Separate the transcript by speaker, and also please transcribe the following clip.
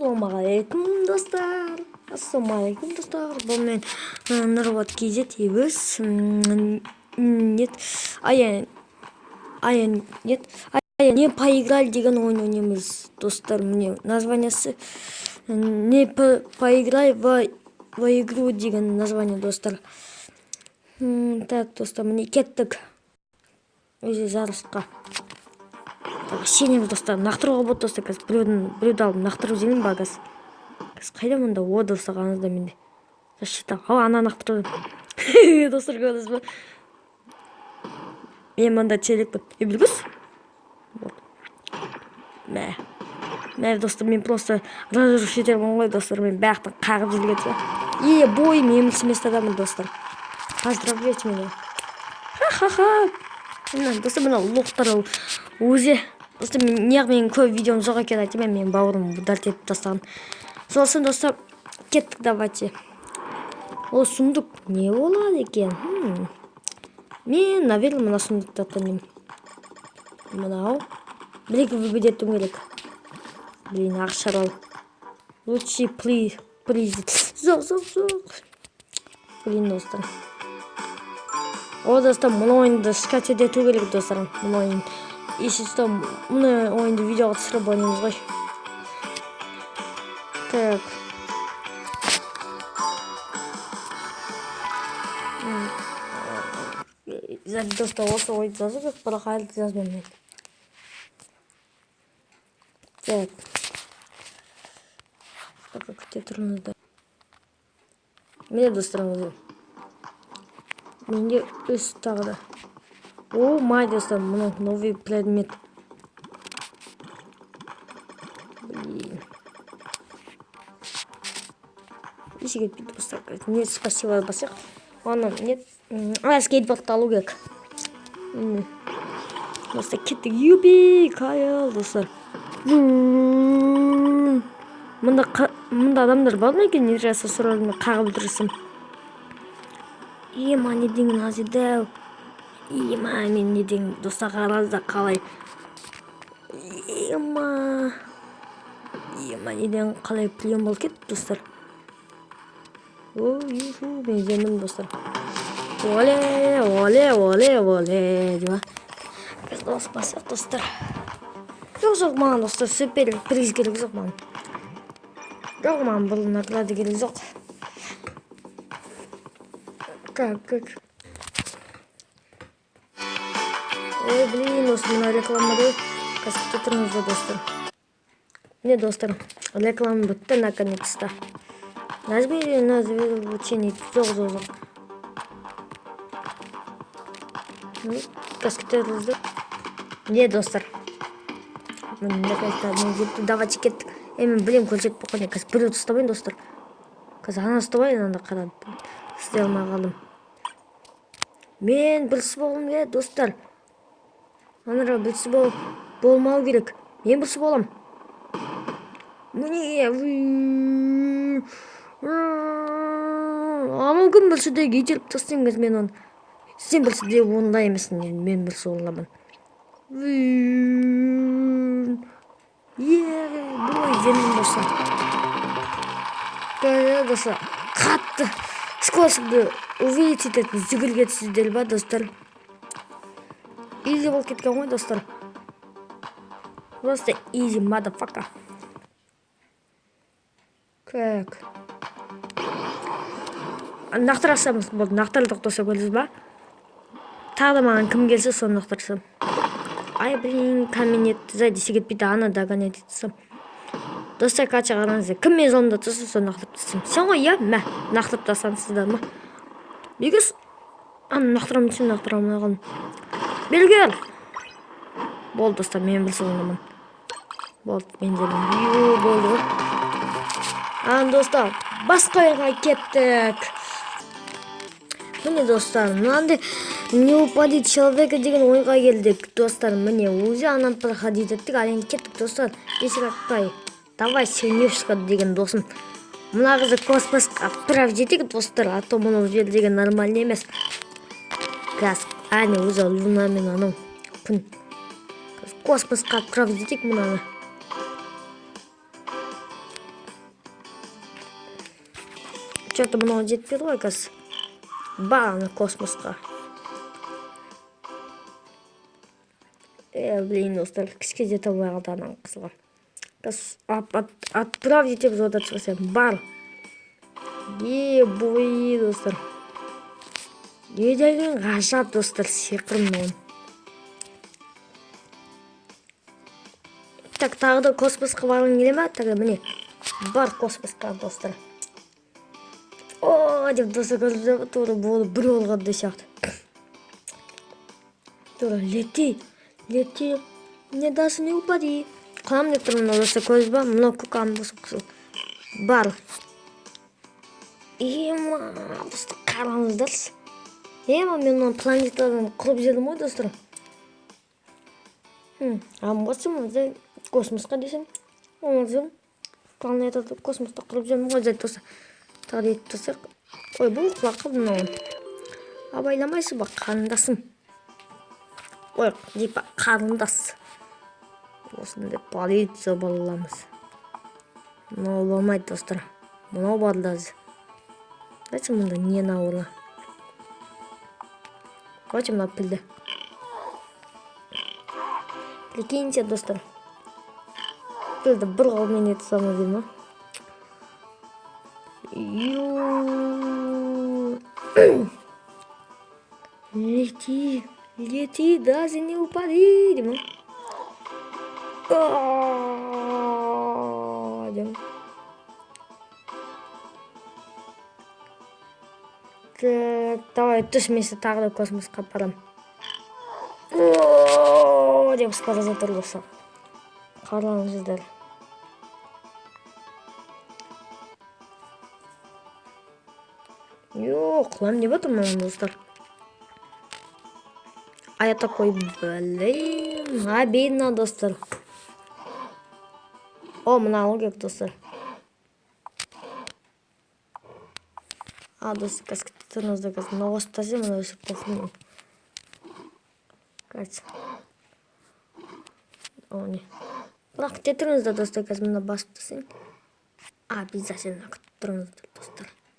Speaker 1: Ассалаумағалейкум достар. Ассалаумағалейкум достар. Бұл мен Нұрбат KZ дейбіз. Нет. Не поиграли деген ойын ойнаймыз достар. Міне названиясы не поиграй в игру деген название достар. Так достар, міне кеттік өзі жарысқа. Сенем достар, нақтыруға болады достар. Біреуді алып нақтыру зеңім ба қазір. Қайда мұнда о достар қаңызда менде. Защита, ана нақтыру. Достар көрдіңіз ба? Мен мұнда челекпін. Білгіз? Мә достар, мен просто разрушителмін ғой достар. Мен бәқтің қағып жүрген. Бой мен емес адамын достар. Поздравляйте меня. Ха-ха-ха. Достар, мына лоқтар өзі. Достар, мен көп видеоны жоқ екен айтайын, мен бауырым бұдарт етіп тастаған. Сосын достар, кеттік давайте. О, сундук не болады екен? Мен, наверное, мына сундукты танымын. Мынау. Бір-екі выбедетім керек. Блин, ақшар ал. Лучше, please. Жоқ. Блин, достар. О, достар, мұны ойынды скачать ету керек, достар. Мұны ойын. Если что, мұны ойынды видеоға түсіріп ойнаймыз ғой. Так. Достар, осы ойды жазып, бірақ әлі жазбаймын. Так. Күте тұрыңыздар. Міне достар, менде өз тағы да. О, май достар, мұны новый предмет. Блин. Есі кетпейді достар. Нет, спасибо басық. Оны, нет. Скейтбордты алу керек. Достар, кеттік. Юби, кайыл достар. Мұнда адамдар бар ма екен? Не жаса сұрарымда қағып тұрысым. Ема, не деген аз еді. Ема, мен не деген достар қаразда қалай. Ема, не деген қалай плен бол кет достар. О, мен жеңдім достар. Оле. Біз дос басық достар. Жоқ маған достар, супер приз керек жоқ маған. Жоқ маған бұл награда керек жоқ. Как? Ой, блин, осы мына рекламады. Қазір тұрыңызда достар. Не достар, реклама бітті наконец-то. Нажми на звучение. Жоқ. Қазір не достар. Давайте кеттік. Мен білем көлсек боққан. Қазір біреуді ұстамайын достар. Қазір ана ұстамайын, анда қарады. Істей алмай қалдым. Мен бірсі болғым келеді достар. Анара бірсі болмау керек. Мен бірсі болам. Міне. Анау кім бірсіде кетеліп тастаймыз мен оны. Сен бірсіде онда емесін. Мен бірсі оламын. Бой жеңдім достар. Достар, қатты скоростьті увеличить ететін жүгірге түсіздер ба достар. Изи болып кеткен ғой достар. Просто easy motherfucker. Как? Нақтырасамыз болды. Нақтыры тоқтаса көрдіңіз ба? Тағы да маған кім келсе соны нақтырсам. Ай, блин, камень етті. Зайдесі кетпейді, ана даган ететсім. Достар, қача қараңыздар. Кім мен жолымда тұрсын, соны нақтырып тастым. Сен ғой, мә, нақтырып тастансыздар ма? Бегіз, ана нақтырам үшін нақтырам ағын. Белгер! Болды, достар, мен білсі оңамын. Болды, мен желім. Болды ғой. Ана, достар, басқа ойға кеттік. Міне достар, мынандай не упадет человека деген ойға келдік. Достар, міне өзі анан проходить еттік, ал кеттік достар. Есік ақпай. Давай Сеневшка деген досым. Мына қызы космосқа отправить етек достар, а то мұны жер деген нормальный емес. Газ, әне өзі луна мен анау күн. Космосқа отправить етек мұнаны. Что-то мынау жетпейді ғой қазір. Баны космосқа. Блин, достар, кішке жете алмай қалды ананың қызға. Отправить етеміз ода шығысам. Бар. Бой, достар. Деген ғажап, достар, секірім оң. Так, тағы да космосқа барғың келе ма? Так, міне. Бар космосқа, достар. О, деп достар, көзімізді тура болып бір олғады сияқты. Тура, лети. Не дасын, не упади. Қалам деп тұрмын, достар, көз ба? Мұна көкам босып қысыл. Бар. Достар, қараңыздарсыз. Мен оның планетадан құрып жедім ғой, достар. Амбасым, өзі космосқа десем. Оңызым, планетада космоста құрып жедім ғой, зәт достар. Тағы етіп достар. Ой, бұл құлаққа бұны. Абайламайсы ба, қарындасым. Ой, дейпа, қарындас. Осында полиция балаламыз. Мынау болмайды, достар. Мынау барлазы. Дәтсі мұнда не науыла. Короче, мына пілді. Прикиньте, достар. Пілді бір қолмен еті самы деймі. Лети, даже не упади, деймі. Деймі. Так, давай түсмесе тағы да космосқа барам. Деп скоро затырлыса. Қараңыздар. Құлам деп отырмын, достар. А я такой, блин, обидно, достар. О, мына логик, достар. Достар, каскеттеріңізді қазір ноғыз тазем, мына өсіп қоқымын. Кажется. О, не. Бірақ кетіріңізді, достар, қазір мына басып тасың. Обязательно күттіріңізді, достар.